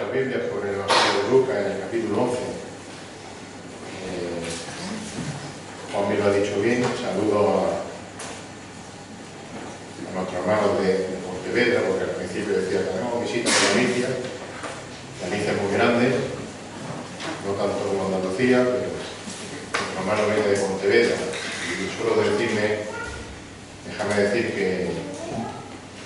vuestras Biblias por el Evangelio de Lucas en el capítulo 11. Juan me lo ha dicho bien. Saludo a nuestros hermanos de Pontevedra, porque al principio decía que tenemos visitas de Galicia. Galicia es muy grande, no tanto como Andalucía, pero nuestro hermano viene de Pontevedra. Y solo déjame decir que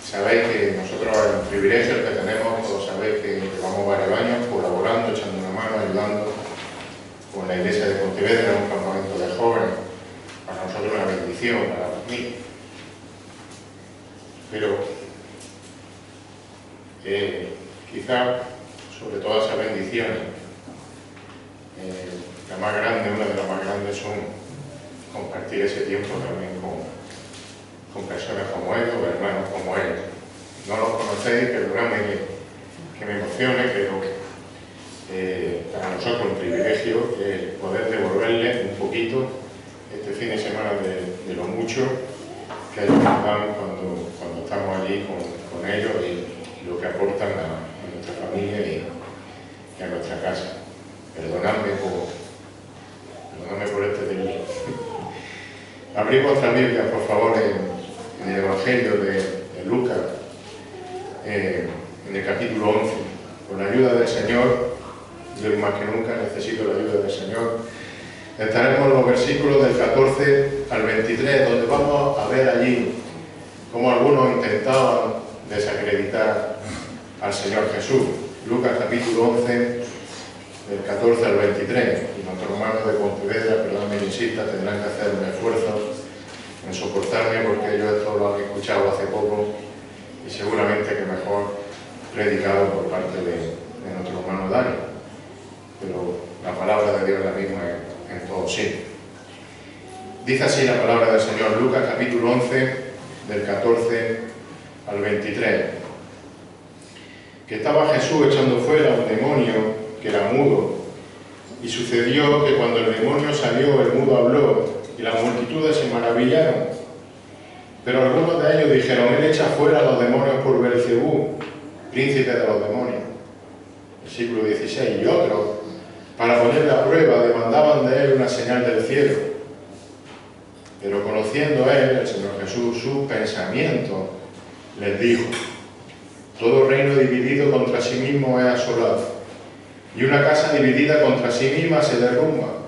sabéis que nosotros el privilegio que tenemos, todos sabéis que llevamos varios años colaborando, echando una mano, ayudando con la iglesia de Pontevedra en un campamento de jóvenes. Para nosotros una bendición, para la familia. Pero quizá sobre todas esas bendiciones, la más grande, una de las más grandes, son compartir ese tiempo también con personas como ellos, o hermanos como ellos. No los conocéis, perdonadme que me emocione, pero para nosotros un privilegio poder devolverles un poquito este fin de semana de lo mucho que ellos nos dan cuando estamos allí con ellos y lo que aportan a nuestra familia y a nuestra casa. Perdonadme por este delito. Abrid vuestras Biblias, por favor, en el Evangelio de Lucas, en el capítulo 11. Con la ayuda del Señor, yo más que nunca necesito la ayuda del Señor. Estaremos en los versículos del 14 al 23, donde vamos a ver allí cómo algunos intentaban desacreditar al Señor Jesús. Lucas capítulo 11, del 14 al 23. Y nuestros hermanos de Pontevedra, perdón me insista, tendrán que hacer un esfuerzo en soportarme, porque ellos esto lo han escuchado hace poco y seguramente que mejor predicado por parte de nuestro hermano Dani. Pero la palabra de Dios es la misma en todo sí. Dice así la palabra del Señor, Lucas capítulo 11, del 14 al 23. Que estaba Jesús echando fuera un demonio que era mudo, y sucedió que cuando el demonio salió, el mudo habló, y las multitudes se maravillaron. Pero algunos de ellos dijeron: Él echa fuera a los demonios por Beelzebú, príncipe de los demonios. Versículo 16. Y otros, para ponerle a prueba, demandaban de él una señal del cielo. Pero conociendo él, el Señor Jesús, su pensamiento, les dijo: todo reino dividido contra sí mismo es asolado, y una casa dividida contra sí misma se derrumba.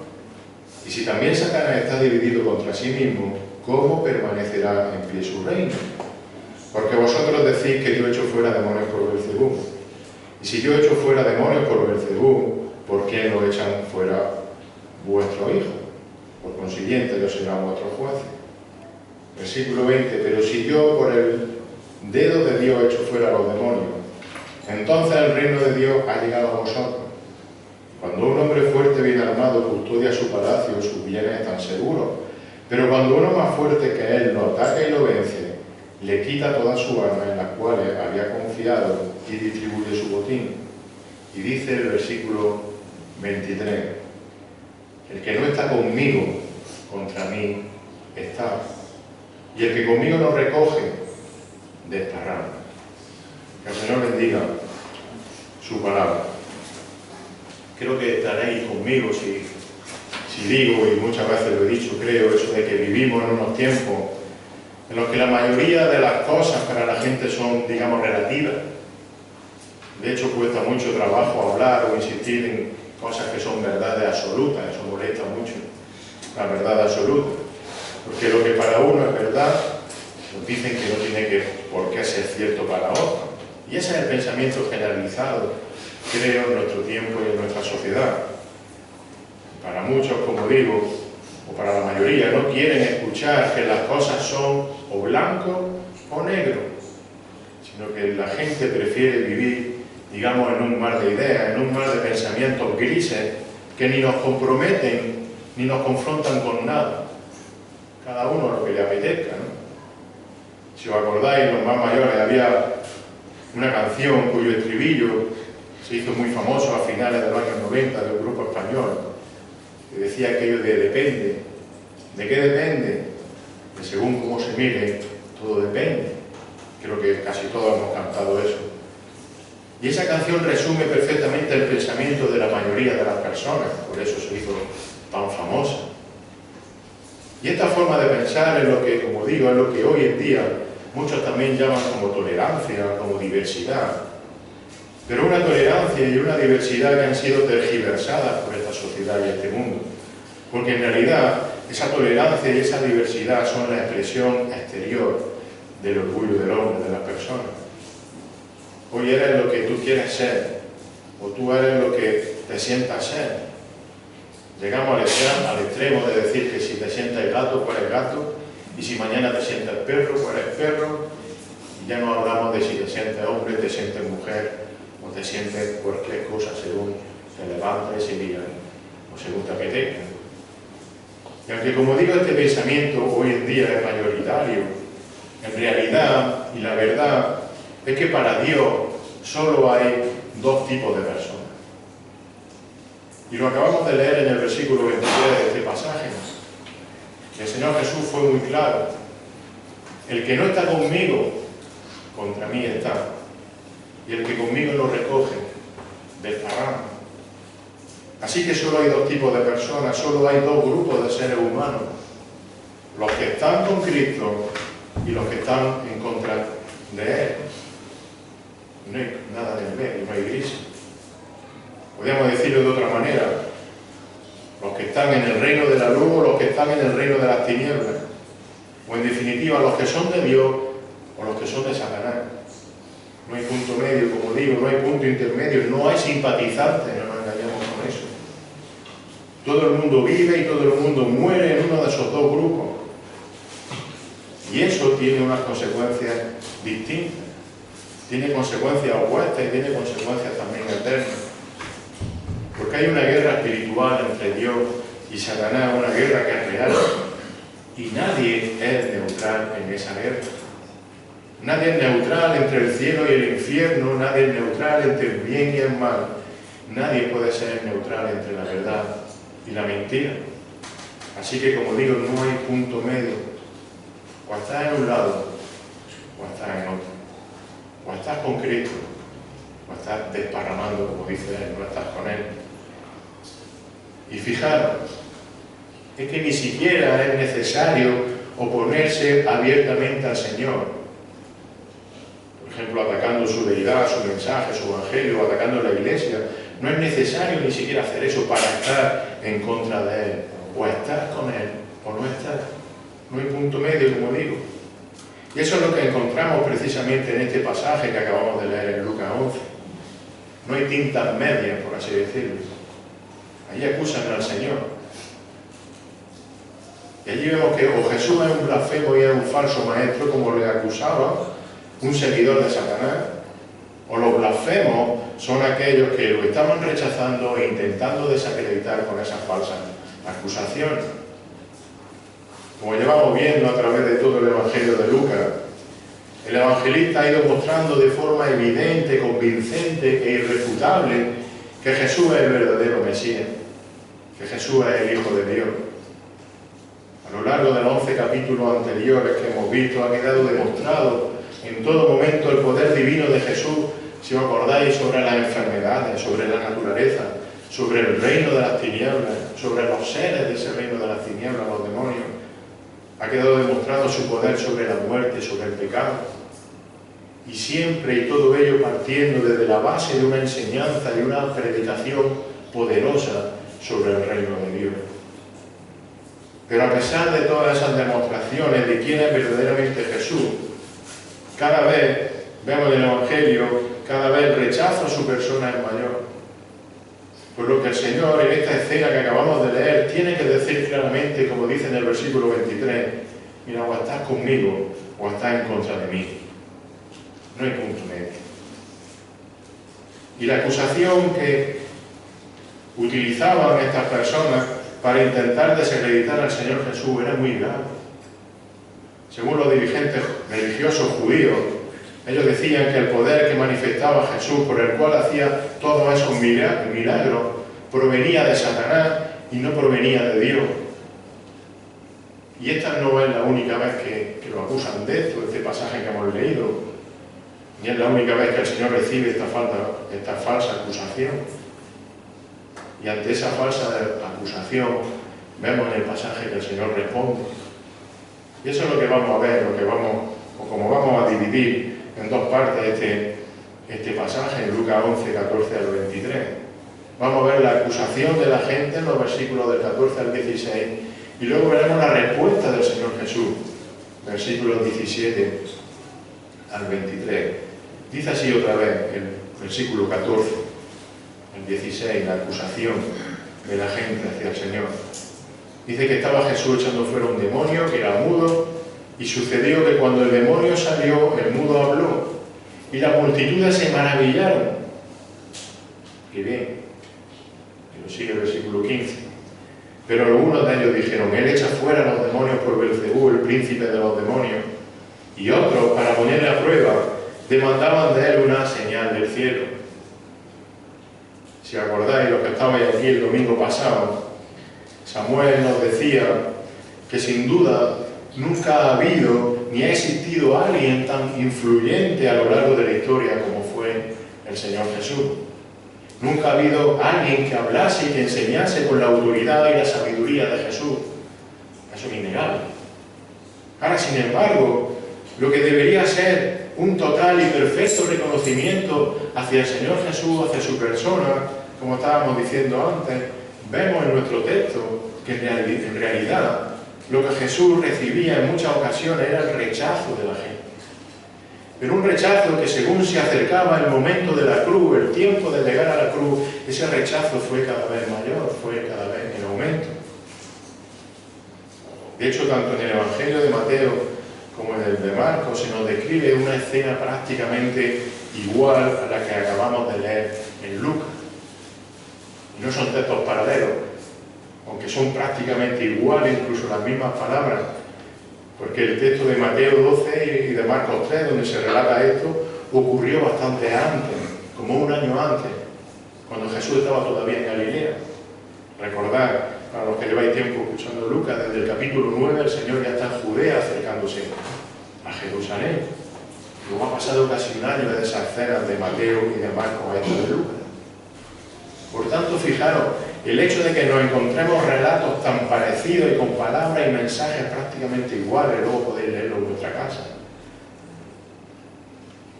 Y si también Satanás está dividido contra sí mismo, ¿cómo permanecerá en pie su reino? Porque vosotros decís que yo echo fuera demonios por Beelzebú. Y si yo echo fuera demonios por Beelzebú, ¿por qué no echan fuera vuestros hijos? Por consiguiente, yo serán vuestros jueces. Versículo 20. Pero si yo por el dedo de Dios echo fuera a los demonios, entonces el reino de Dios ha llegado a vosotros. Cuando un hombre fuerte bien armado custodia su palacio, sus bienes están seguros. Pero cuando uno más fuerte que él lo ataca y lo vence, le quita todas sus armas en las cuales había confiado y distribuye su botín. Y dice el versículo 23, el que no está conmigo, contra mí está. Y el que conmigo no recoge, desparrama. Que el Señor bendiga su palabra. Creo que estaréis conmigo si digo, y muchas veces lo he dicho, creo, eso de que vivimos en unos tiempos en los que la mayoría de las cosas para la gente son, digamos, relativas. De hecho, cuesta mucho trabajo hablar o insistir en cosas que son verdades absolutas. Eso molesta mucho, la verdad absoluta. Porque lo que para uno es verdad, nos dicen que no tiene por qué ser cierto para otro. Y ese es el pensamiento generalizado, creo, en nuestro tiempo y en nuestra sociedad. Para muchos, como digo, o para la mayoría, no quieren escuchar que las cosas son o blanco o negro, sino que la gente prefiere vivir, digamos, en un mar de ideas, en un mar de pensamientos grises que ni nos comprometen ni nos confrontan con nada. Cada uno lo que le apetezca, ¿no? Si os acordáis, los más mayores, había una canción cuyo estribillo se hizo muy famoso a finales de los años 90 de un grupo español, que decía aquello de depende. ¿De qué depende? De según cómo se mire, todo depende. Creo que casi todos hemos cantado eso. Y esa canción resume perfectamente el pensamiento de la mayoría de las personas, por eso se hizo tan famosa. Y esta forma de pensar es lo que, como digo, es lo que hoy en día muchos también llaman como tolerancia, como diversidad. Pero una tolerancia y una diversidad que han sido tergiversadas por esta sociedad y este mundo. Porque en realidad esa tolerancia y esa diversidad son la expresión exterior del orgullo del hombre, de las personas. Hoy eres lo que tú quieres ser, o tú eres lo que te sientas ser. Llegamos al extremo de decir que si te sientes gato, pues eres gato, y si mañana te sientes perro, pues eres perro, y ya no hablamos de si te sientes hombre, te sientes mujer, o te sientes cualquier cosa según te levantes y digas, o según te apetezca. Y aunque, como digo, este pensamiento hoy en día es mayoritario, en realidad, y la verdad, es que para Dios solo hay dos tipos de personas. Y lo acabamos de leer en el versículo 23 de este pasaje. El Señor Jesús fue muy claro. El que no está conmigo, contra mí está. Y el que conmigo lo recoge, desparrama. Así que solo hay dos tipos de personas, solo hay dos grupos de seres humanos. Los que están con Cristo y los que están en contra de Él. No hay nada en el medio, no hay gris. Podríamos decirlo de otra manera. Los que están en el reino de la luz o los que están en el reino de las tinieblas. O en definitiva, los que son de Dios o los que son de Satanás. No hay punto medio, como digo, no hay punto intermedio, no hay simpatizantes, no nos engañamos con eso. Todo el mundo vive y todo el mundo muere en uno de esos dos grupos. Y eso tiene unas consecuencias distintas. Tiene consecuencias opuestas y tiene consecuencias también eternas. Porque hay una guerra espiritual entre Dios y Satanás, una guerra que es real. Y nadie es neutral en esa guerra. Nadie es neutral entre el cielo y el infierno, nadie es neutral entre el bien y el mal. Nadie puede ser neutral entre la verdad y la mentira. Así que, como digo, no hay punto medio. O estás en un lado, o estás en otro. O estás con Cristo, o estás desparramando, como dice Él, no estás con Él. Y fijaros, es que ni siquiera es necesario oponerse abiertamente al Señor. Por ejemplo, atacando su deidad, su mensaje, su evangelio, atacando la iglesia. No es necesario ni siquiera hacer eso para estar en contra de Él. O estás con Él, o no estás. No hay punto medio, como digo. Y eso es lo que encontramos precisamente en este pasaje que acabamos de leer en Lucas 11. No hay tintas medias, por así decirlo. Allí acusan al Señor. Y allí vemos que o Jesús es un blasfemo y es un falso maestro, como le acusaba un seguidor de Satanás, o los blasfemos son aquellos que lo estaban rechazando e intentando desacreditar con esas falsas acusaciones. Como llevamos viendo a través de todo el Evangelio de Lucas, el evangelista ha ido mostrando de forma evidente, convincente e irrefutable que Jesús es el verdadero Mesías, que Jesús es el Hijo de Dios. A lo largo de los 11 capítulos anteriores que hemos visto, ha quedado demostrado en todo momento el poder divino de Jesús, si os acordáis, sobre las enfermedades, sobre la naturaleza, sobre el reino de las tinieblas, sobre los seres de ese reino de las tinieblas, los demonios. Ha quedado demostrado su poder sobre la muerte, sobre el pecado. Y siempre y todo ello partiendo desde la base de una enseñanza y una predicación poderosa sobre el reino de Dios. Pero a pesar de todas esas demostraciones de quién es verdaderamente Jesús, cada vez, vemos en el Evangelio, cada vez el rechazo a su persona es mayor. Por lo que el Señor, en esta escena que acabamos de leer, tiene que decir claramente, como dice en el versículo 23, mira, o estás conmigo o estás en contra de mí. No hay punto medio. Y la acusación que utilizaban estas personas para intentar desacreditar al Señor Jesús era muy grave. Según los dirigentes religiosos judíos, ellos decían que el poder que manifestaba Jesús, por el cual hacía todos esos milagros, provenía de Satanás y no provenía de Dios. Y esta no es la única vez que lo acusan de esto, este pasaje que hemos leído. Y es la única vez que el Señor recibe esta falsa acusación. Y ante esa falsa acusación vemos en el pasaje que el Señor responde. Y eso es lo que vamos a ver, como vamos a dividir en dos partes este pasaje, en Lucas 11, 14 al 23. Vamos a ver la acusación de la gente en los versículos del 14 al 16 y luego veremos la respuesta del Señor Jesús, versículos 17 al 23. Dice así otra vez el versículo 14, el 16, la acusación de la gente hacia el Señor. Dice que estaba Jesús echando fuera un demonio que era mudo, y sucedió que cuando el demonio salió, el mudo habló, y las multitudes se maravillaron. Y bien, y lo sigue el versículo 15. Pero algunos de ellos dijeron: Él echa fuera a los demonios por Belcebú, el príncipe de los demonios. Y otros, para ponerle a prueba, demandaban de él una señal del cielo. Si acordáis, los que estabais aquí el domingo pasado, Samuel nos decía que sin duda nunca ha habido ni ha existido alguien tan influyente a lo largo de la historia como fue el Señor Jesús. Nunca ha habido alguien que hablase y que enseñase con la autoridad y la sabiduría de Jesús. Eso es innegable. Ahora, sin embargo, lo que debería ser un total y perfecto reconocimiento hacia el Señor Jesús, hacia su persona, como estábamos diciendo antes, vemos en nuestro texto que en realidad lo que Jesús recibía en muchas ocasiones era el rechazo de la gente. Pero un rechazo que, según se acercaba el momento de la cruz, el tiempo de llegar a la cruz, ese rechazo fue cada vez mayor, fue cada vez en aumento. De hecho, tanto en el Evangelio de Mateo como en el de Marcos se nos describe una escena prácticamente igual a la que acabamos de leer en Lucas. Y no son textos paralelos, aunque son prácticamente iguales, incluso las mismas palabras, porque el texto de Mateo 12 y de Marcos 3, donde se relata esto, ocurrió bastante antes, como un año antes, cuando Jesús estaba todavía en Galilea. Recordad, para los que lleváis tiempo escuchando Lucas, desde el capítulo 9 el Señor ya está en Judea acercándose a Jerusalén. Luego ha pasado casi un año desde esas cenas de Mateo y de Marcos a esto de Lucas. Por tanto, fijaros, el hecho de que nos encontremos relatos tan parecidos y con palabras y mensajes prácticamente iguales, luego podéis leerlo en vuestra casa.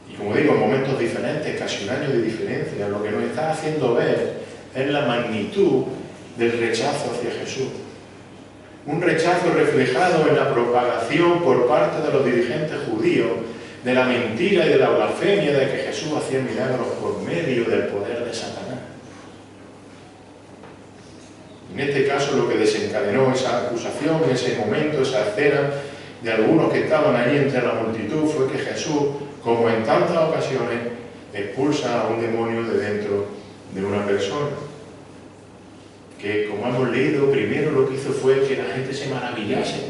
Y como digo, en momentos diferentes, casi un año de diferencia, lo que nos está haciendo ver es la magnitud del rechazo hacia Jesús. Un rechazo reflejado en la propagación por parte de los dirigentes judíos de la mentira y de la blasfemia de que Jesús hacía milagros por medio del poder de Satanás. En este caso, lo que desencadenó esa acusación, en ese momento, esa escena de algunos que estaban allí entre la multitud, fue que Jesús, como en tantas ocasiones, expulsa a un demonio de dentro de una persona. Que, como hemos leído, primero lo que hizo fue que la gente se maravillase.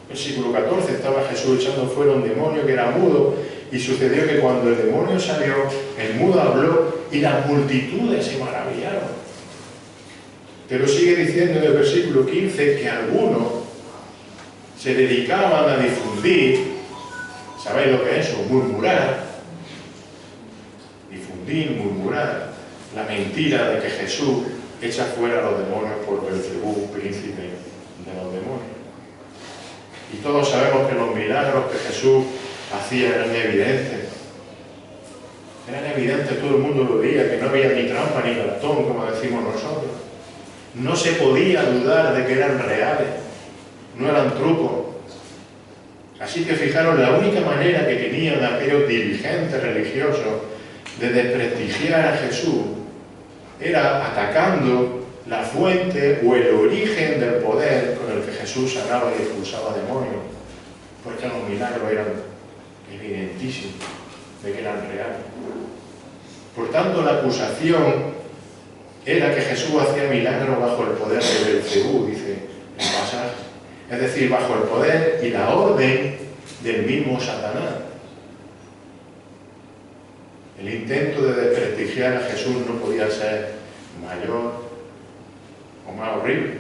Versículo 14, estaba Jesús echando fuera un demonio que era mudo, y sucedió que cuando el demonio salió, el mudo habló y las multitudes se maravillaron. Pero sigue diciendo en el versículo 15 que algunos se dedicaban a difundir, ¿sabéis lo que es eso? Murmurar, difundir, murmurar la mentira de que Jesús echa fuera a los demonios por Belcebú, príncipe de los demonios. Y todos sabemos que los milagros que Jesús hacía eran evidentes. Eran evidentes, todo el mundo lo veía, que no había ni trampa ni cartón, como decimos nosotros. No se podía dudar de que eran reales, no eran trucos. Así que fijaros, la única manera que tenían aquellos dirigentes religiosos de desprestigiar a Jesús era atacando la fuente o el origen del poder con el que Jesús sanaba y expulsaba demonios, porque los milagros eran evidentísimos de que eran reales. Por tanto, la acusación era que Jesús hacía milagros bajo el poder de Belcebú, dice el pasaje. Es decir, bajo el poder y la orden del mismo Satanás. El intento de desprestigiar a Jesús no podía ser mayor o más horrible.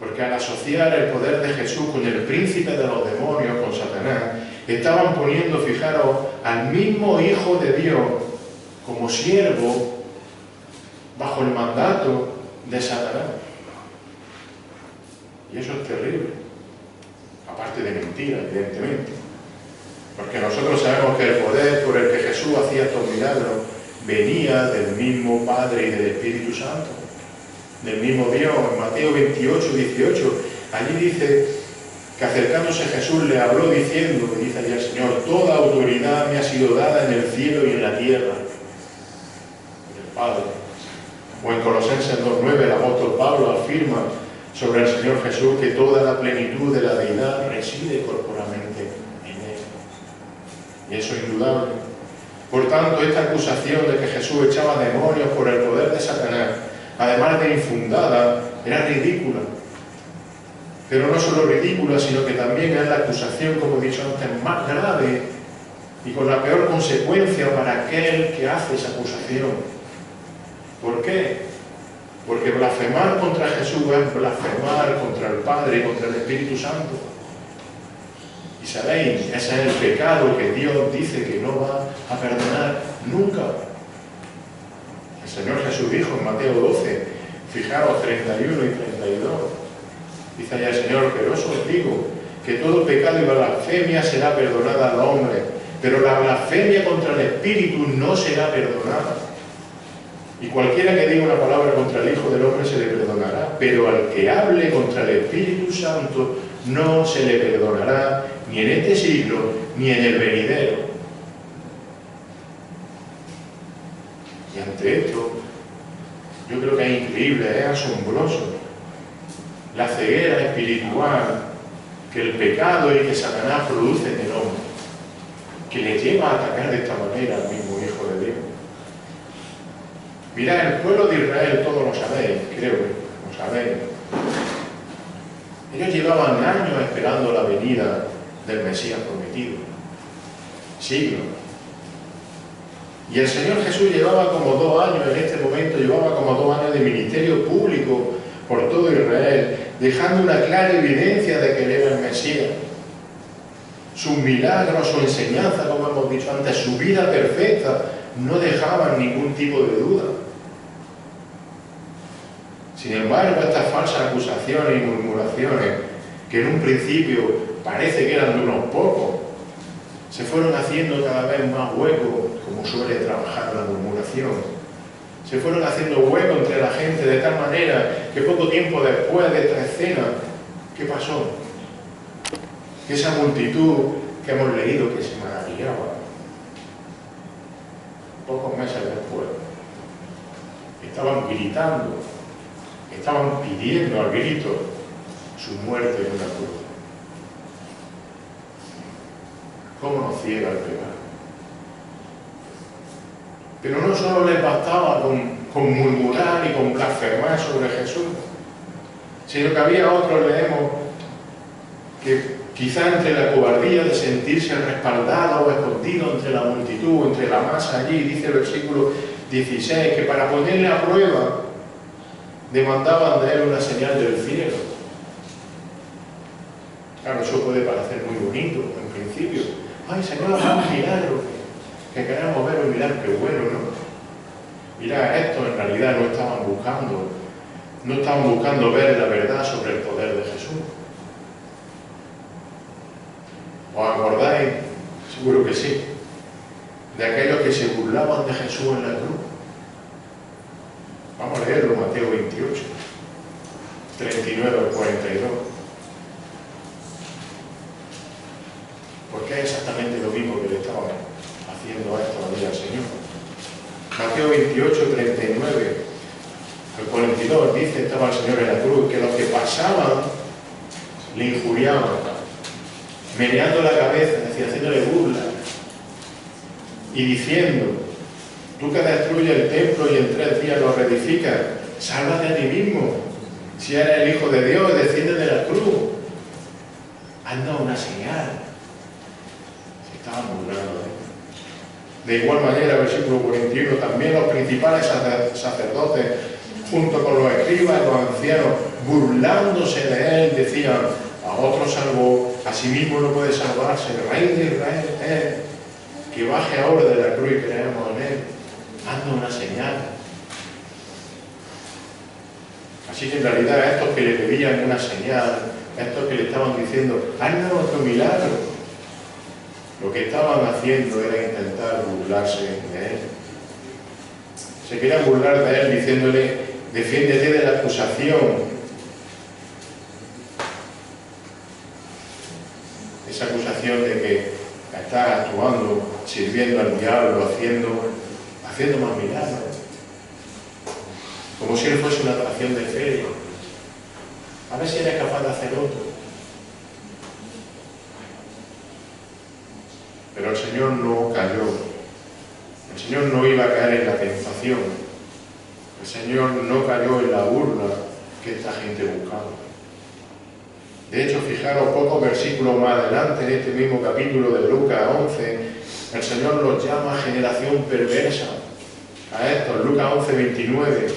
Porque al asociar el poder de Jesús con el príncipe de los demonios, con Satanás, estaban poniendo, fijaros, al mismo Hijo de Dios como siervo bajo el mandato de Satanás. Y eso es terrible, aparte de mentira, evidentemente. Porque nosotros sabemos que el poder por el que Jesús hacía estos milagros venía del mismo Padre y del Espíritu Santo, del mismo Dios. En Mateo 28, 18, allí dice que acercándose Jesús le habló diciendo, dice allí el Señor, toda autoridad me ha sido dada en el cielo y en la tierra, el Padre. O en Colosenses 2.9 el apóstol Pablo afirma sobre el Señor Jesús que toda la plenitud de la deidad reside corporalmente en Él. Y eso es indudable. Por tanto, esta acusación de que Jesús echaba demonios por el poder de Satanás, además de infundada, era ridícula. Pero no solo ridícula, sino que también es la acusación, como he dicho antes, más grave y con la peor consecuencia para aquel que hace esa acusación. ¿Por qué? Porque blasfemar contra Jesús es blasfemar contra el Padre y contra el Espíritu Santo. Y sabéis, ese es el pecado que Dios dice que no va a perdonar nunca. El Señor Jesús dijo en Mateo 12, fijaros 31 y 32, dice allá el Señor, pero eso os digo, que todo pecado y blasfemia será perdonada al hombre, pero la blasfemia contra el Espíritu no será perdonada. Y cualquiera que diga una palabra contra el Hijo del Hombre se le perdonará, pero al que hable contra el Espíritu Santo no se le perdonará, ni en este siglo, ni en el venidero. Y ante esto, yo creo que es increíble, es asombroso, la ceguera espiritual que el pecado y que Satanás produce en el hombre, que le lleva a atacar de esta manera al mismo Hijo de Dios. Mirad, el pueblo de Israel, todos lo sabéis, creo que lo sabéis. Ellos llevaban años esperando la venida del Mesías prometido. Siglos. Y el Señor Jesús llevaba como 2 años, en este momento, llevaba como 2 años de ministerio público por todo Israel, dejando una clara evidencia de que Él era el Mesías. Sus milagros, su enseñanza, como hemos dicho antes, su vida perfecta, no dejaban ningún tipo de duda. Sin embargo, estas falsas acusaciones y murmuraciones, que en un principio parece que eran de unos pocos, se fueron haciendo cada vez más huecos, como suele trabajar la murmuración. Se fueron haciendo huecos entre la gente de tal manera que poco tiempo después de esta escena, ¿qué pasó? Que esa multitud que hemos leído que se maravillaba, pocos meses después, estaban gritando, estaban pidiendo al grito su muerte en una cruz. ¿Cómo nos ciega el pecado? Pero no solo les bastaba con murmurar y con blasfemar sobre Jesús, sino que había otros, leemos, que quizá entre la cobardía de sentirse respaldado o escondido entre la multitud, entre la masa allí, dice el versículo 16, que para ponerle a prueba demandaban de él una señal del cielo. Claro, eso puede parecer muy bonito en principio. Ay, Señor, haz un milagro, que queramos ver un milagro, qué bueno, ¿no? Mirá, esto en realidad no estaban buscando ver la verdad sobre el poder de Jesús. ¿Os acordáis? Seguro que sí. De aquellos que se burlaban de Jesús en la cruz. Vamos a leerlo, Mateo 28, 39 al 42. Porque es exactamente lo mismo que le estaban haciendo a esto al Señor. Mateo 28, 39 al 42 dice, estaba el Señor en la cruz, que los que pasaban le injuriaban, meneando la cabeza, decía, haciéndole burla, y diciendo, tú que destruyes el templo y en 3 días lo reedificas, sálvate a ti mismo, si eres el Hijo de Dios, desciende de la cruz, haznos una señal. Se estaban burlando de él. De igual manera, versículo 41, también los principales sacerdotes, junto con los escribas y los ancianos, burlándose de él, decían, a otro salvó, a sí mismo no puede salvarse. El Rey de Israel es que baje ahora de la cruz y creemos en Él. Haznos una señal. Así que en realidad a estos que le pedían una señal, a estos que le estaban diciendo, haznos otro milagro, lo que estaban haciendo era intentar burlarse de Él. Se querían burlar de Él diciéndole, defiéndete de la acusación. Esa acusación de que está actuando, sirviendo al diablo, haciendo más milagros. Como si él fuese una atracción de feria. A ver si eres capaz de hacer otro. Pero el Señor no cayó. El Señor no iba a caer en la tentación. El Señor no cayó en la burla que esta gente buscaba. De hecho, fijaros, pocos versículos más adelante, en este mismo capítulo de Lucas 11, el Señor los llama generación perversa. A estos, Lucas 11, 29,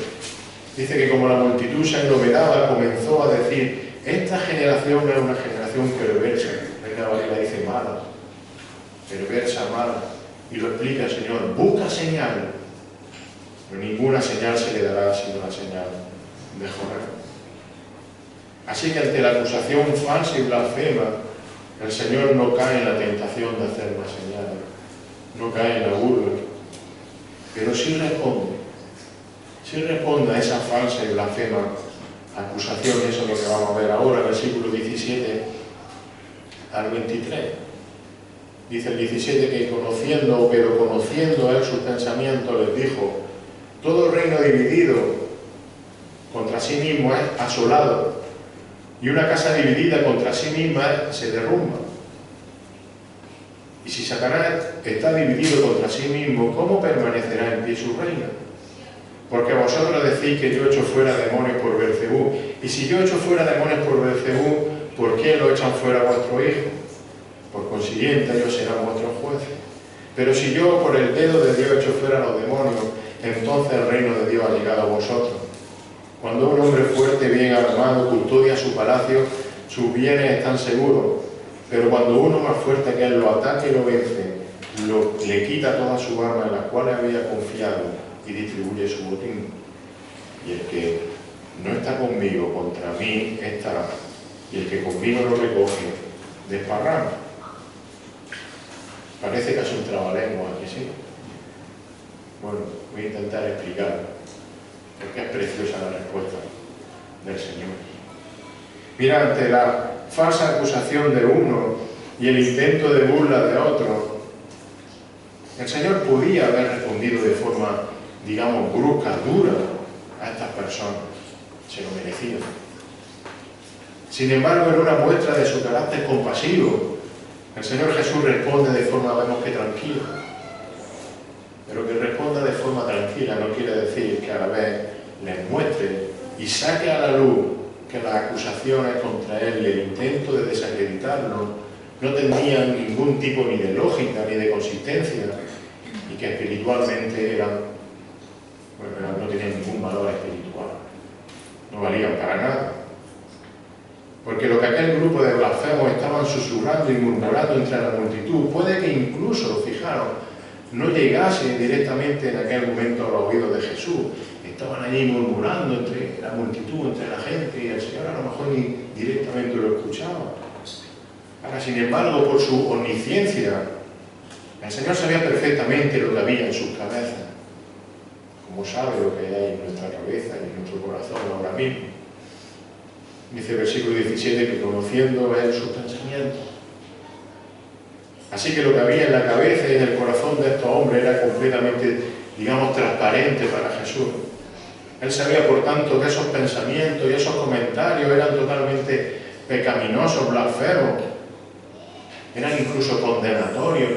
dice que como la multitud se aglomeraba, comenzó a decir, esta generación es una generación perversa. Reina Valera dice mala, perversa, mala. Y lo explica el Señor, busca señal. Pero ninguna señal se le dará sino la señal de Jonás. Así que ante la acusación falsa y blasfema, el Señor no cae en la tentación de hacer más señales, no cae en la burla, pero sí responde a esa falsa y blasfema acusación. Eso es lo que vamos a ver ahora, versículo 17 al 23. Dice el 17 que conociendo él sus pensamientos, les dijo, todo reino dividido contra sí mismo es asolado, y una casa dividida contra sí misma se derrumba. Y si Satanás está dividido contra sí mismo, ¿cómo permanecerá en pie su reino? Porque vosotros decís que yo echo fuera demonios por Beelzebú. Y si yo echo fuera demonios por Beelzebú, ¿por qué lo echan fuera vuestros hijos? Por consiguiente, ellos serán vuestros jueces. Pero si yo por el dedo de Dios echo fuera los demonios, entonces el reino de Dios ha llegado a vosotros. Cuando un hombre fuerte, bien armado, custodia su palacio, sus bienes están seguros. Pero cuando uno más fuerte que él lo ataque y lo vence, le quita todas sus armas en las cuales había confiado y distribuye su botín. Y el que no está conmigo, contra mí estará. Y el que conmigo lo recoge, desparrama. Parece que es un trabalengua, ¿que sí? Bueno, voy a intentar explicar. Porque es preciosa la respuesta del Señor. Mira, ante la falsa acusación de uno y el intento de burla de otro, el Señor podía haber respondido de forma, digamos, brusca, dura a estas personas. Se lo merecían. Sin embargo, en una muestra de su carácter compasivo, el Señor Jesús responde de forma, vemos que tranquila. Pero que responda de forma tranquila no quiere decir que a la vez les muestre y saque a la luz que las acusaciones contra él y el intento de desacreditarlo no tenían ningún tipo ni de lógica ni de consistencia y que espiritualmente no tenían ningún valor espiritual, no valían para nada. Porque lo que aquel grupo de blasfemos estaban susurrando y murmurando entre la multitud puede que incluso, fijaros, no llegase directamente en aquel momento a los oídos de Jesús. Estaban allí murmurando entre la multitud, entre la gente, y el Señor a lo mejor ni directamente lo escuchaba. Ahora, sin embargo, por su omnisciencia, el Señor sabía perfectamente lo que había en sus cabezas, como sabe lo que hay en nuestra cabeza y en nuestro corazón ahora mismo. Dice el versículo 17 que conociendo él sus pensamientos. Así que lo que había en la cabeza y en el corazón de estos hombres era completamente, digamos, transparente para Jesús. Él sabía, por tanto, que esos pensamientos y esos comentarios eran totalmente pecaminosos, blasfemos, eran incluso condenatorios,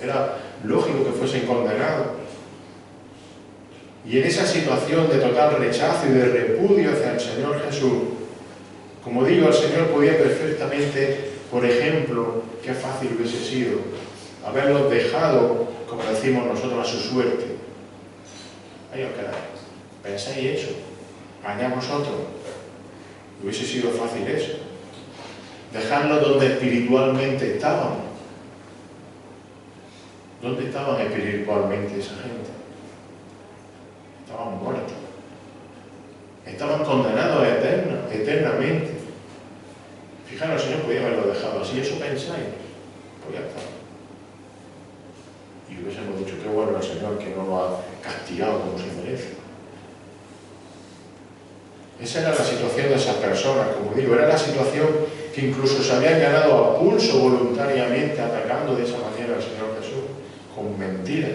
era lógico que fuesen condenados. Y en esa situación de total rechazo y de repudio hacia el Señor Jesús, como digo, el Señor podía perfectamente, por ejemplo, qué fácil hubiese sido haberlos dejado, como decimos nosotros, a su suerte. Ahí os quedáis. ¿Pensáis eso? Allá vosotros. Hubiese sido fácil eso. dejarlos donde espiritualmente estaban. ¿Dónde estaban espiritualmente esa gente? Estaban muertos. Estaban condenados eternamente. Fijaros, el Señor podía haberlo dejado así. ¿Eso pensáis? Pues ya está. Y hubiésemos dicho, qué bueno el Señor que no lo ha castigado como se merece. Esa era la situación de esas personas, como digo, era la situación que incluso se habían ganado a pulso voluntariamente atacando de esa manera al Señor Jesús, con mentiras.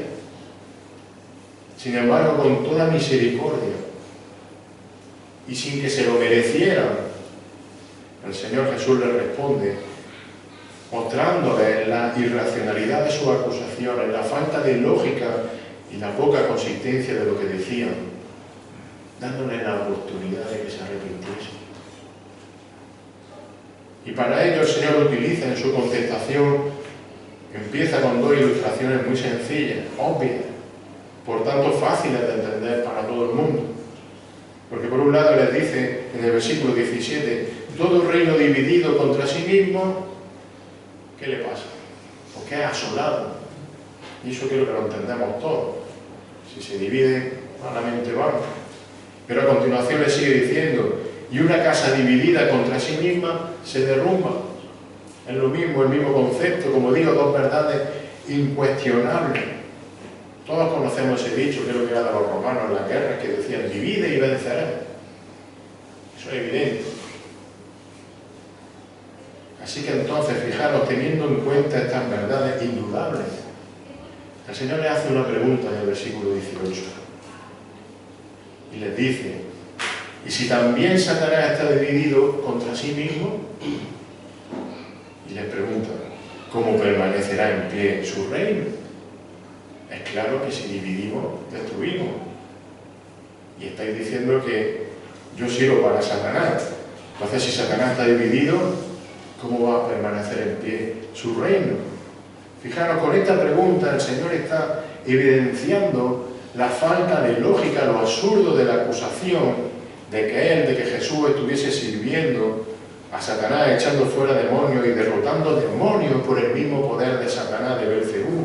Sin embargo, con toda misericordia y sin que se lo merecieran, el Señor Jesús les responde, mostrándoles la irracionalidad de sus acusaciones, la falta de lógica y la poca consistencia de lo que decían, dándoles la oportunidad de que se arrepintiesen. Y para ello el Señor utiliza en su contestación, empieza con dos ilustraciones muy sencillas, obvias, por tanto fáciles de entender para todo el mundo. Porque por un lado les dice en el versículo 17, todo reino dividido contra sí mismo, ¿qué le pasa? Porque es asolado. Y eso quiero que lo entendamos todos. Si se divide, malamente vamos. Pero a continuación le sigue diciendo, y una casa dividida contra sí misma se derrumba. Es lo mismo, el mismo concepto, como digo, dos verdades incuestionables. Todos conocemos ese dicho, creo que era de los romanos en las guerras, que decían, divide y vencerás. Eso es evidente. Así que entonces, fijaros, teniendo en cuenta estas verdades indudables, el Señor le hace una pregunta en el versículo 18. Y les dice, ¿y si también Satanás está dividido contra sí mismo? Y les pregunta, ¿cómo permanecerá en pie su reino? Es claro que si dividimos, destruimos. Y estáis diciendo que yo sirvo para Satanás. Entonces, si Satanás está dividido, ¿cómo va a permanecer en pie su reino? Fijaros, con esta pregunta el Señor está evidenciando la falta de lógica, lo absurdo de la acusación de que Jesús estuviese sirviendo a Satanás, echando fuera demonios y derrotando demonios por el mismo poder de Satanás, de Belcebú.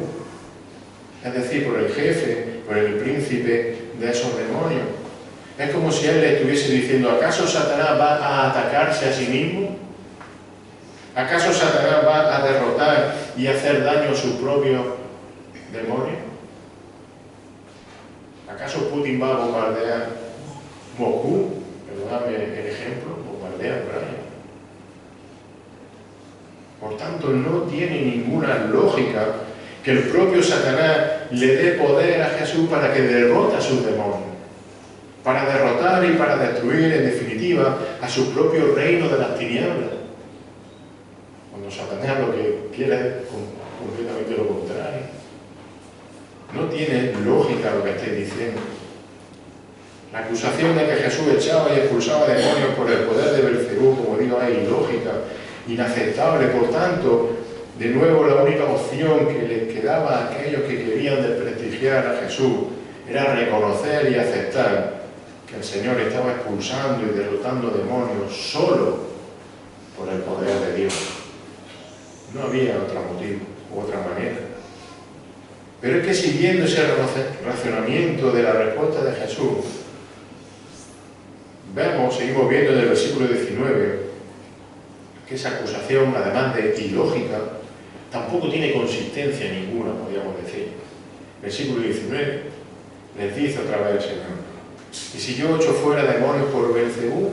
Es decir, por el jefe, por el príncipe de esos demonios. Es como si él le estuviese diciendo, ¿acaso Satanás va a atacarse a sí mismo? ¿Acaso Satanás va a derrotar y hacer daño a sus propios demonios? ¿Acaso Putin va a bombardear Moscú? Perdóname el ejemplo, bombardea Ucrania. Por tanto, no tiene ninguna lógica que el propio Satanás le dé poder a Jesús para que derrote a sus demonios, para derrotar y para destruir, en definitiva, a su propio reino de las tinieblas. Cuando Satanás lo que quiere es completamente lo contrario. No tiene lógica lo que estáis diciendo. La acusación de que Jesús echaba y expulsaba demonios por el poder de Belcebú, como digo, es ilógica, inaceptable. Por tanto, de nuevo la única opción que les quedaba a aquellos que querían desprestigiar a Jesús era reconocer y aceptar que el Señor estaba expulsando y derrotando demonios solo por el poder de Dios. No había otro motivo u otra manera. Pero es que siguiendo ese razonamiento de la respuesta de Jesús, seguimos viendo en el versículo 19, que esa acusación, además de ilógica, tampoco tiene consistencia ninguna, podríamos decir. Versículo 19, les dice otra vez el Señor, ¿y si yo echo fuera demonios por Belcebú?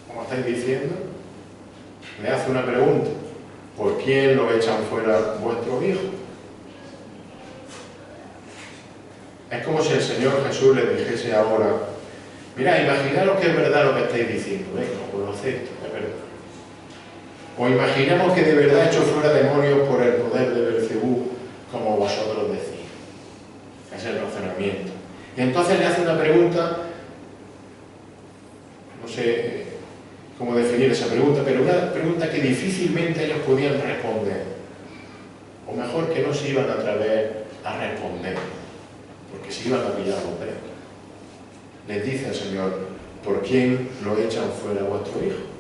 Como estáis diciendo, le hace una pregunta, ¿por quién lo echan fuera vuestros hijos? Es como si el Señor Jesús les dijese ahora, mirad, imaginaros que es verdad lo que estáis diciendo, venga, pues lo acepto, es verdad. O imaginemos que de verdad he hecho fuera demonios por el poder de Belcebú, como vosotros decís. Es el razonamiento. Y entonces le hace una pregunta, no sé cómo definir esa pregunta, pero una pregunta que difícilmente ellos podían responder. O mejor que no se iban a atrever a responder, porque se iban a pillar los dedos. Les dice el Señor, ¿por quién lo echan fuera vuestro hijo?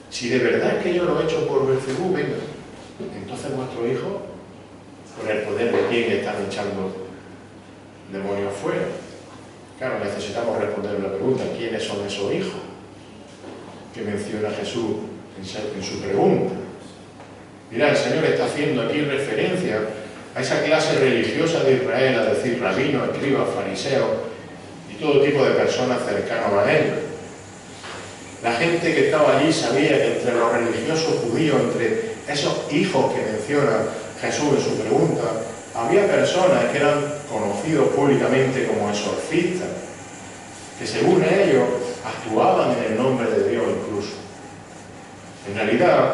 Si de verdad es que yo lo he hecho por Beelzebú, venga, entonces vuestro hijo, ¿con el poder de quién están echando demonios fuera? Claro, necesitamos responder la pregunta, ¿quiénes son esos hijos que menciona Jesús en su pregunta? Mirá, el Señor está haciendo aquí referencia a esa clase religiosa de Israel, a decir rabinos, escribas, fariseos y todo tipo de personas cercanas a ellos. La gente que estaba allí sabía que entre los religiosos judíos, entre esos hijos que menciona Jesús en su pregunta, había personas que eran conocidos públicamente como exorcistas, que según ellos actuaban en el nombre de Dios incluso. En realidad,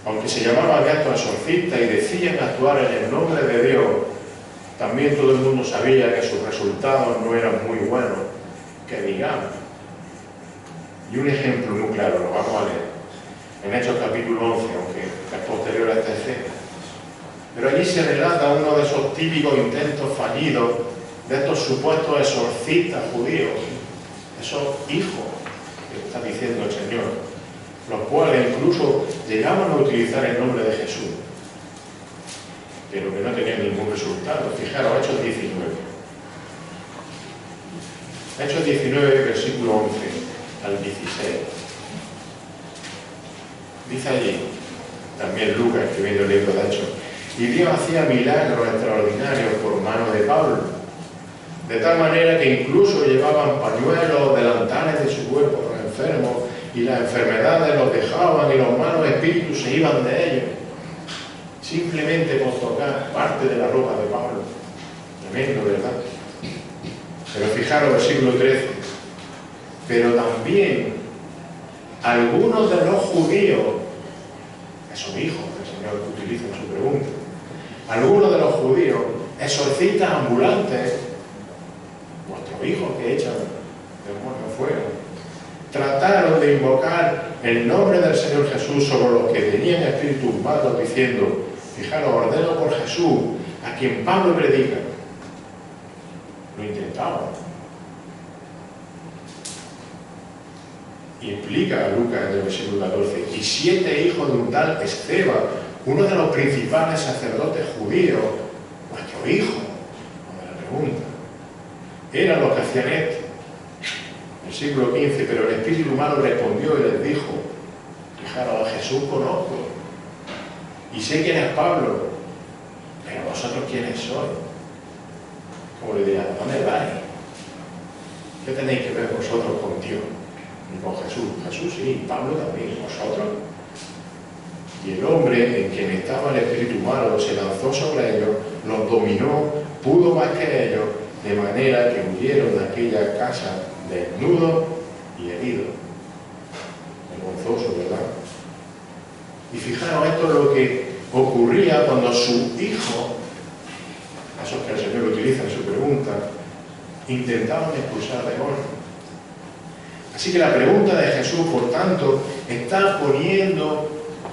aunque se llamaban estos exorcistas y decían actuar en el nombre de Dios, también todo el mundo sabía que sus resultados no eran muy buenos, que digamos. Y un ejemplo muy claro, lo vamos a leer, en Hechos capítulo 11, aunque es posterior a esta escena. Pero allí se relata uno de esos típicos intentos fallidos de estos supuestos exorcistas judíos, esos hijos que está diciendo el Señor, los cuales incluso llegaban a utilizar el nombre de Jesús, pero que no tenían ningún resultado. Fijaros, Hechos 19. Hechos 19, versículo 11 al 16. Dice allí, también Lucas escribiendo el libro de Hechos, y Dios hacía milagros extraordinarios por mano de Pablo, de tal manera que incluso llevaban pañuelos, delantales de su cuerpo a los enfermos, y las enfermedades los dejaban y los malos espíritus se iban de ellos, simplemente por tocar parte de la ropa de Pablo. Tremendo, ¿verdad? Pero fijaros, versículo 13. Pero también algunos de los judíos, esos hijos que el Señor utiliza en su pregunta, algunos de los judíos, exorcistas ambulantes, vuestros hijos que echan demonios fuera, trataron de invocar el nombre del Señor Jesús sobre los que tenían espíritus malos, diciendo, fijaros, ordeno por Jesús, a quien Pablo predica. Lo intentaban. Y explica a Lucas en el versículo 14, y 7 hijos de un tal Esteban, uno de los principales sacerdotes judíos, vuestro hijo, como la pregunta, eran los que hacían esto. Versículo 15, pero el espíritu humano respondió y les dijo, fijaros, a Jesús conozco, y sé quién es Pablo, pero vosotros quiénes sois. Como le dirían, ¿dónde vais? ¿Qué tenéis que ver vosotros con Dios? Y con Jesús. Jesús sí, Pablo también, vosotros. Y el hombre en quien estaba el espíritu malo se lanzó sobre ellos, los dominó, pudo más que ellos, de manera que huyeron de aquella casa desnudos y heridos. Vergonzoso, ¿verdad? Y fijaros, esto es lo que ocurría cuando su hijo, esos que el Señor utiliza en su pregunta, intentaban expulsar demonios. Así que la pregunta de Jesús, por tanto, está poniendo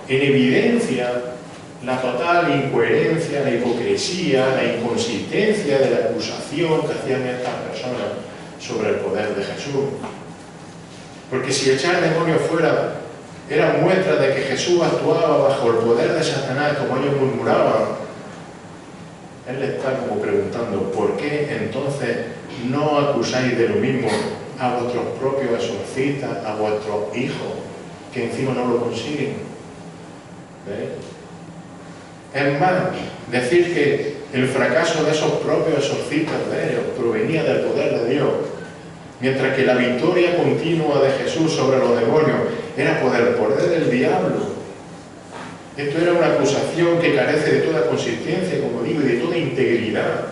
en evidencia la total incoherencia, la hipocresía, la inconsistencia de la acusación que hacían estas personas sobre el poder de Jesús. Porque si echar demonios fuera era muestra de que Jesús actuaba bajo el poder de Satanás, como ellos murmuraban, Él le está como preguntando, ¿por qué entonces no acusáis de lo mismo a vuestros propios exorcistas, a vuestros hijos, que encima no lo consiguen? ¿Veis? Es más, decir que el fracaso de esos propios exorcistas de ellos provenía del poder de Dios, mientras que la victoria continua de Jesús sobre los demonios era por el poder del diablo. Esto era una acusación que carece de toda consistencia, como digo, y de toda integridad.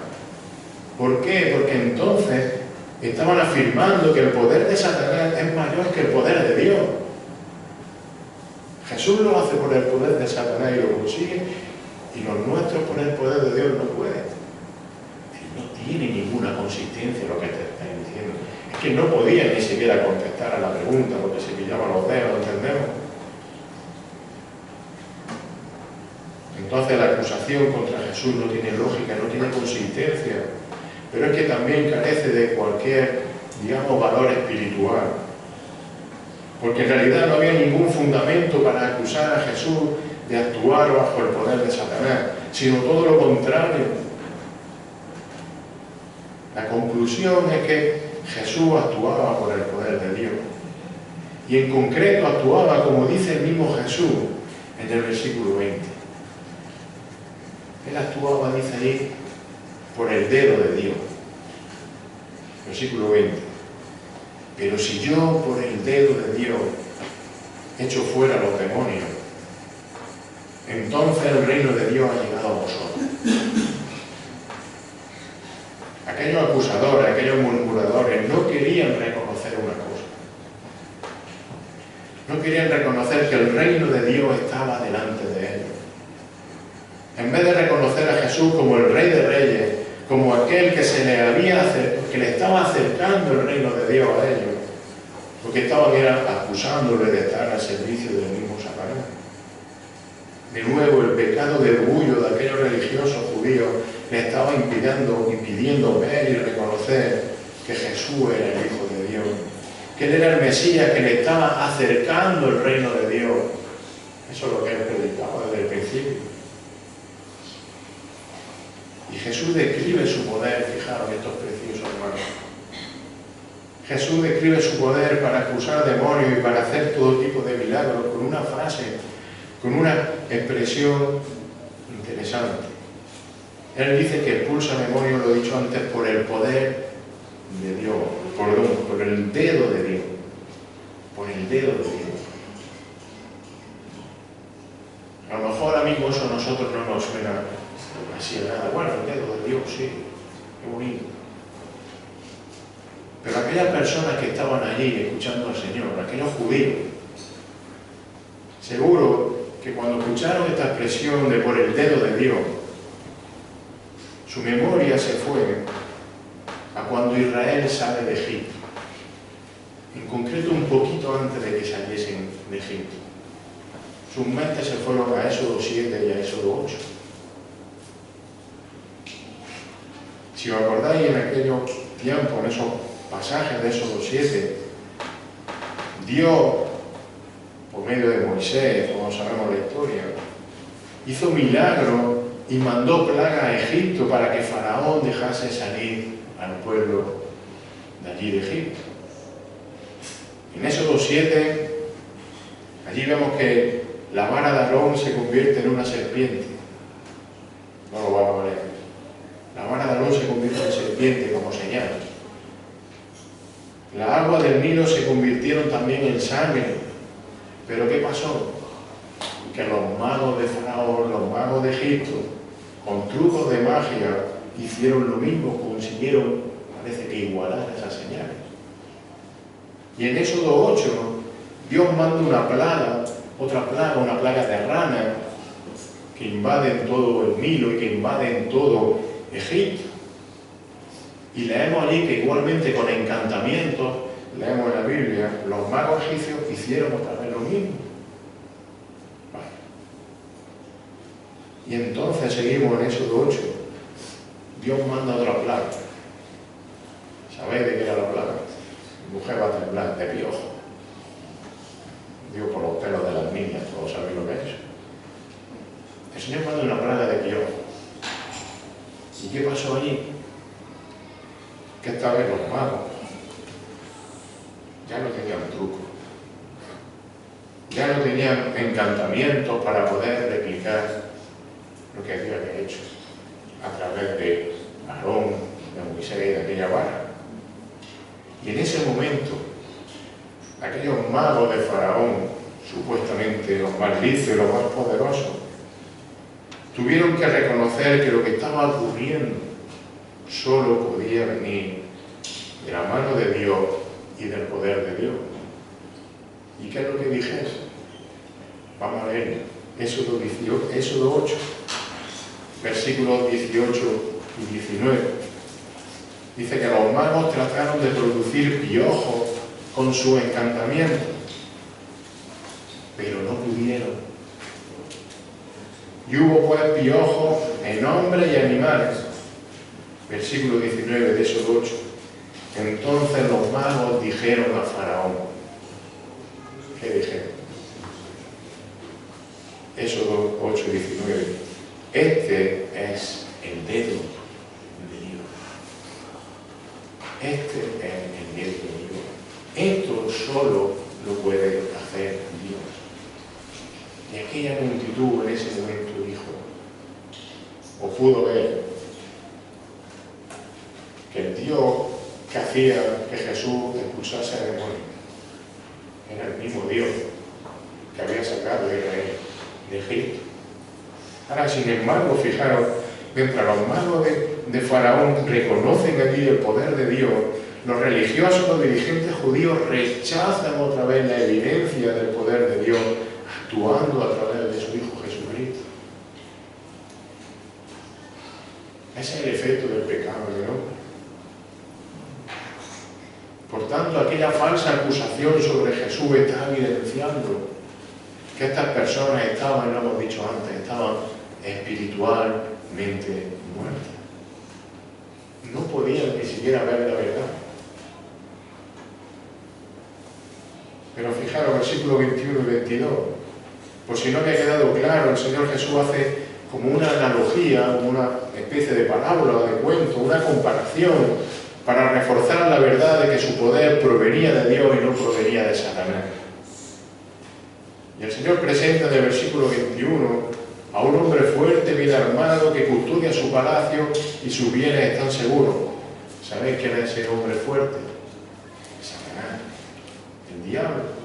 ¿Por qué? Porque entonces estaban afirmando que el poder de Satanás es mayor que el poder de Dios. Jesús lo hace por el poder de Satanás y lo consigue, y los nuestros por el poder de Dios no pueden. No tiene ninguna consistencia lo que te estáis diciendo. Es que no podía ni siquiera contestar a la pregunta porque se pillaban los dedos, ¿entendemos? Entonces la acusación contra Jesús no tiene lógica, no tiene consistencia, pero es que también carece de cualquier, digamos, valor espiritual. porque en realidad no había ningún fundamento para acusar a Jesús de actuar bajo el poder de Satanás, sino todo lo contrario. La conclusión es que Jesús actuaba por el poder de Dios. Y en concreto actuaba, como dice el mismo Jesús en el versículo 20. Él actuaba, dice ahí, por el dedo de Dios. Versículo 20. Pero si yo por el dedo de Dios echo fuera los demonios, entonces el reino de Dios ha llegado a vosotros. Aquellos acusadores, aquellos murmuradores no querían reconocer una cosa. No querían reconocer que el reino de Dios estaba delante de ellos. En vez de reconocer a Jesús como el Rey de Reyes, como aquel que que le estaba acercando el reino de Dios a ellos, lo que estaban era acusándole de estar al servicio del mismo Satanás. De nuevo, el pecado de orgullo de aquellos religiosos judíos le estaba impidiendo ver y reconocer que Jesús era el Hijo de Dios, que Él era el Mesías, que le estaba acercando el reino de Dios. Eso es lo que Él predicaba desde el principio. Y Jesús describe su poder, fijaros estos preciosos hermanos. Jesús describe su poder para acusar demonios y para hacer todo tipo de milagros con una frase, con una expresión interesante. Él dice que expulsa demonios, lo he dicho antes, por el poder de Dios, por el dedo de Dios, por el dedo de Dios. A lo mejor, amigos, eso a nosotros no nos suena así de nada. Bueno, el dedo de Dios, sí, qué bonito. Pero aquellas personas que estaban allí escuchando al Señor, aquellos judíos, seguro que cuando escucharon esta expresión de por el dedo de Dios, su memoria se fue a cuando Israel sale de Egipto. En concreto, un poquito antes de que saliesen de Egipto. Sus mentes se fueron a Éxodo 7 y a Éxodo 8. Si os acordáis, en aquellos tiempos, en esos pasajes de Éxodo 7, Dios, por medio de Moisés, como sabemos la historia, hizo milagros y mandó plaga a Egipto para que Faraón dejase salir al pueblo de allí de Egipto. En Éxodo 7, allí vemos que la vara de Aarón se convierte en una serpiente. No lo vamos a leer. La vara de Aarón se convierte en serpiente como señal. Las aguas del Nilo se convirtieron también en sangre. ¿Pero qué pasó? Que los magos de Faraón, los magos de Egipto, con trucos de magia, hicieron lo mismo, consiguieron, parece que igualar esas señales. Y en Éxodo 8, Dios manda una plaga, otra plaga, una plaga de ranas, que invaden todo el Nilo y que invaden todo Egipto. Y leemos allí que igualmente con encantamientos, leemos en la Biblia, los magos egipcios hicieron otra vez lo mismo. Vale. Y entonces seguimos en Éxodo 8. Dios manda otra plaga. ¿Sabéis de qué era la plaga? Mi mujer va a temblar de piojo. Digo, por los pelos de las niñas, todos sabéis lo que es. El Señor manda una plaga de piojo. ¿Y qué pasó allí? Que esta vez los magos ya no tenían truco, ya no tenían encantamientos para poder replicar lo que Dios había hecho a través de Aarón, de Moisés y de aquella vara. Y en ese momento, aquellos magos de Faraón, supuestamente los más listos y los más poderosos, tuvieron que reconocer que lo que estaba ocurriendo solo podía venir de la mano de Dios y del poder de Dios. ¿Y qué es lo que dije? Vamos a leer Éxodo 8, versículos 18 y 19. Dice que los magos trataron de producir piojos con su encantamiento, pero no pudieron. Y hubo pues piojos en hombres y animales. Versículo 19 de Éxodo 8. Entonces los magos dijeron a Faraón: en medio mío. Esto solo lo puede hacer Dios. Y aquella multitud en ese momento dijo, o pudo ver, que el Dios que hacía que Jesús expulsase a demonios era el mismo Dios que había sacado a Israel de Egipto. Ahora, sin embargo, fijaros, mientras los magos de Faraón reconocen aquí el poder de Dios, los religiosos, los dirigentes judíos rechazan otra vez la evidencia del poder de Dios, actuando a través de su Hijo Jesucristo. Ese es el efecto del pecado del hombre. Por tanto, aquella falsa acusación sobre Jesús está evidenciando que estas personas estaban, lo hemos dicho antes, estaban espiritualmente muertas. No podían ni siquiera ver la verdad. Pero fijaros, versículos 21 y 22, por si no había quedado claro, el Señor Jesús hace como una analogía, una especie de parábola, de cuento, una comparación, para reforzar la verdad de que su poder provenía de Dios y no provenía de Satanás. Y el Señor presenta en el versículo 21 a un hombre fuerte, bien armado, que custodia su palacio y sus bienes están seguros. ¿Sabéis quién es ese hombre fuerte? Satanás, el diablo.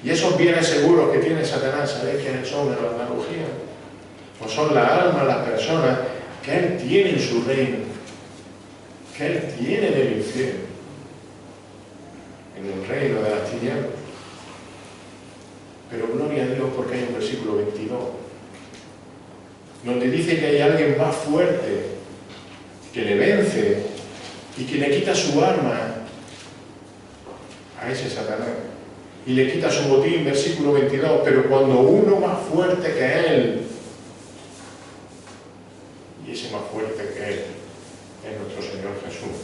Y esos bienes seguros que tiene Satanás, ¿sabéis quiénes son en la analogía? Pues son las almas, las personas que él tiene en su reino, que él tiene en el infierno, en el reino de las tinieblas. Pero gloria a Dios, porque hay un versículo 22 donde dice que hay alguien más fuerte que le vence y que le quita su arma a ese Satanás y le quita su botín, versículo 22, pero cuando uno más fuerte que él, y ese más fuerte que él es nuestro Señor Jesús,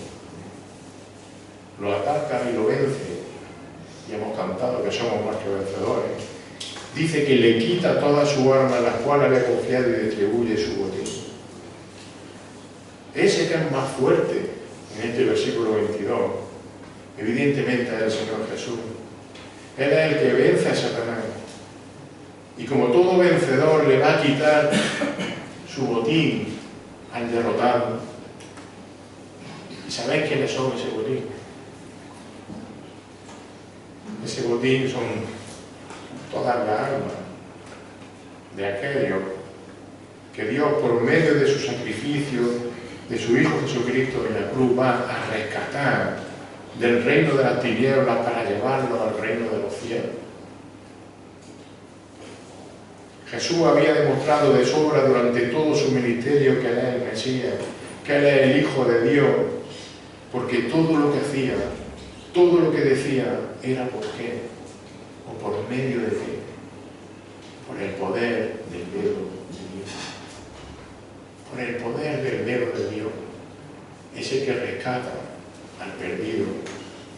lo ataca y lo vence, y hemos cantado que somos más que vencedores, dice que le quita toda su arma, las cuales le ha confiado, y distribuye su botín. Ese que es más fuerte en este versículo 22, evidentemente es el Señor Jesús. Él es el que vence a Satanás. Y como todo vencedor le va a quitar su botín al derrotarlo. ¿Y sabéis quiénes son ese botín? Ese botín son todas las almas de aquellos que Dios, por medio de su sacrificio, de su Hijo Jesucristo en la cruz, va a rescatar del reino de las tinieblas para llevarlos al reino de los cielos. Jesús había demostrado de sobra durante todo su ministerio que Él es el Mesías, que Él es el Hijo de Dios, porque todo lo que hacía, todo lo que decía, era por qué, o por medio de qué, por el poder del dedo de Dios. Por el poder del dedo de Dios, ese que rescata al perdido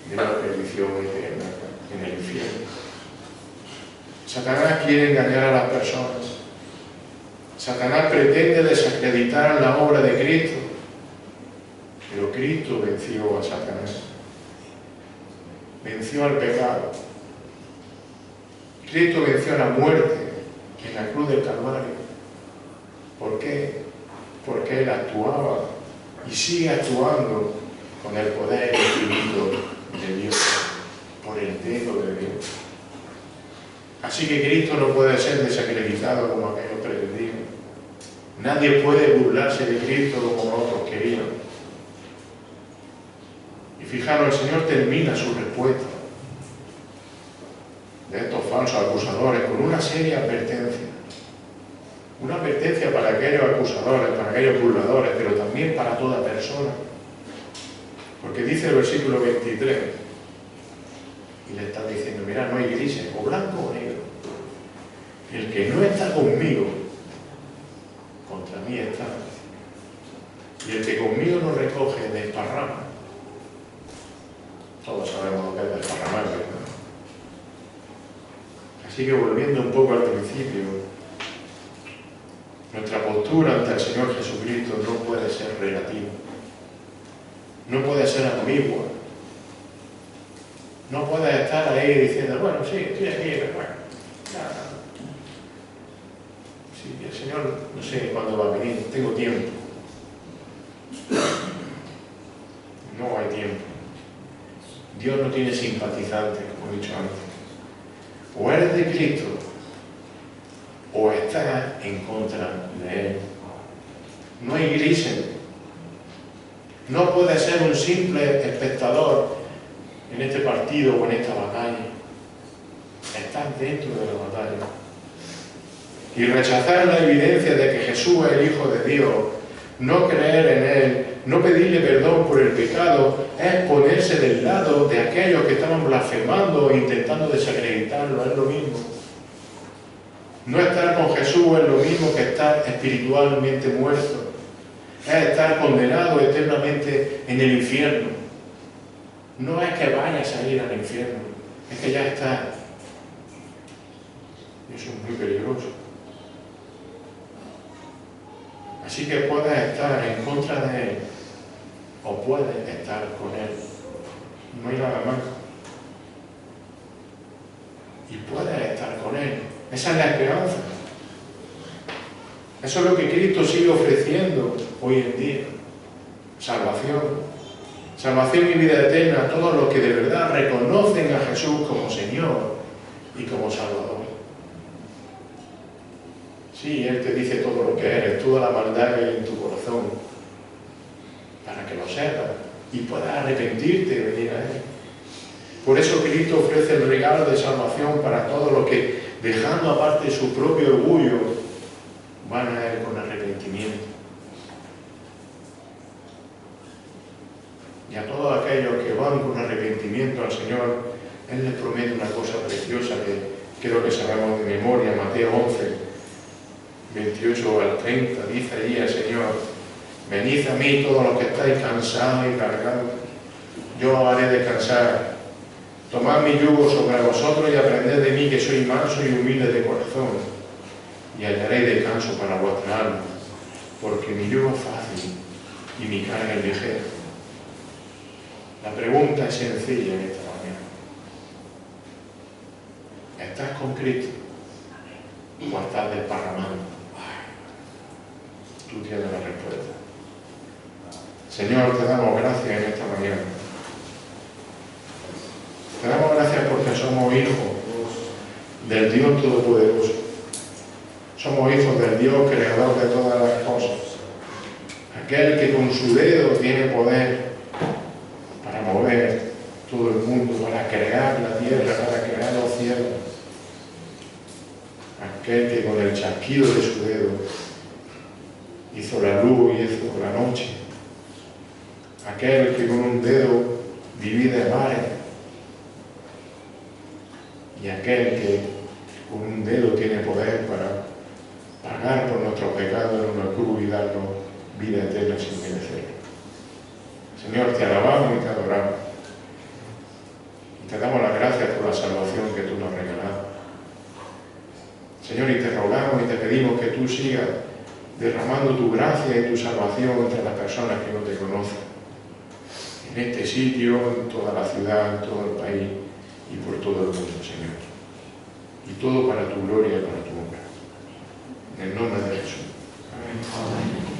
de la perdición eterna en el infierno. Satanás quiere engañar a las personas. Satanás pretende desacreditar la obra de Cristo, pero Cristo venció a Satanás. Venció al pecado. Cristo venció a la muerte en la cruz del Calvario. ¿Por qué? Porque Él actuaba y sigue actuando con el poder infinito de Dios, por el dedo de Dios. Así que Cristo no puede ser desacreditado como aquellos pretendían. Nadie puede burlarse de Cristo como otros querían. Y fijaros, el Señor termina su respuesta de estos falsos acusadores con una seria advertencia. Una advertencia para aquellos acusadores, para aquellos burladores, pero también para toda persona. Porque dice el versículo 23, y le está diciendo, mira, no hay grises, o blanco o negro. El que no está conmigo, contra mí está. Y el que conmigo no recoge, desparrama. Todos sabemos lo que es desparramar, ¿verdad? Así que volviendo un poco al principio, nuestra postura ante el Señor Jesucristo no puede ser relativa, no puede ser ambigua, No puedes estar ahí diciendo, bueno, sí, estoy aquí, pero bueno, nada. Sí, el Señor no sé cuándo va a venir, tengo tiempo. No hay tiempo. Dios no tiene simpatizantes, como he dicho antes. O eres de Cristo, o estás en contra de Él. No hay grises. No puedes ser un simple espectador en este partido o en esta batalla. Estás dentro de la batalla. Y rechazar la evidencia de que Jesús es el Hijo de Dios, no creer en Él, no pedirle perdón por el pecado, es ponerse del lado de aquellos que estaban blasfemando e intentando desacreditarlo, es lo mismo. No estar con Jesús es lo mismo que estar espiritualmente muerto. Es estar condenado eternamente en el infierno. No es que vayas a ir al infierno, es que ya estás. Eso es muy peligroso. Así que puedes estar en contra de Él o puedes estar con Él. No hay nada más. Y puedes estar con Él. Esa es la esperanza. Eso es lo que Cristo sigue ofreciendo hoy en día. Salvación. Salvación y vida eterna a todos los que de verdad reconocen a Jesús como Señor y como Salvador. Sí, Él te dice todo lo que eres, toda la maldad que hay en tu corazón, para que lo sepas y puedas arrepentirte y venir a Él. Por eso Cristo ofrece el regalo de salvación para todos los que, dejando aparte su propio orgullo, van a Él con arrepentimiento. Y a todos aquellos que van con arrepentimiento al Señor, Él les promete una cosa preciosa que creo que sabemos de memoria, Mateo 11, 28 al 30, dice allí el Señor: venid a mí todos los que estáis cansados y cargados, yo os haré descansar. Tomad mi yugo sobre vosotros y aprended de mí, que soy manso y humilde de corazón, y hallaréis descanso para vuestra alma, porque mi yugo es fácil y mi carga es ligera. La pregunta es sencilla en esta mañana: ¿estás con Cristo o estás desparramando? Tú tienes la respuesta. Señor, te damos gracias en esta mañana. Te damos gracias porque somos hijos del Dios Todopoderoso. Somos hijos del Dios creador de todas las cosas. Aquel que con su dedo tiene poder para mover todo el mundo, para crear la tierra, para crear los cielos. Aquel que con el chasquido de su dedo hizo la luz y hizo la noche. Aquel que con un dedo divide mares. Y aquel que con un dedo tiene poder para pagar por nuestros pecados en una cruz y darnos vida eterna sin merecer. Señor, te alabamos y te adoramos. Y te damos las gracias por la salvación que tú nos has regalado. Señor, y te rogamos y te pedimos que tú sigas derramando tu gracia y tu salvación entre las personas que no te conocen. En este sitio, en toda la ciudad, en todo el país y por todo el mundo, Señor. Y todo para tu gloria y para tu honra. En el nombre de Jesús. Amén.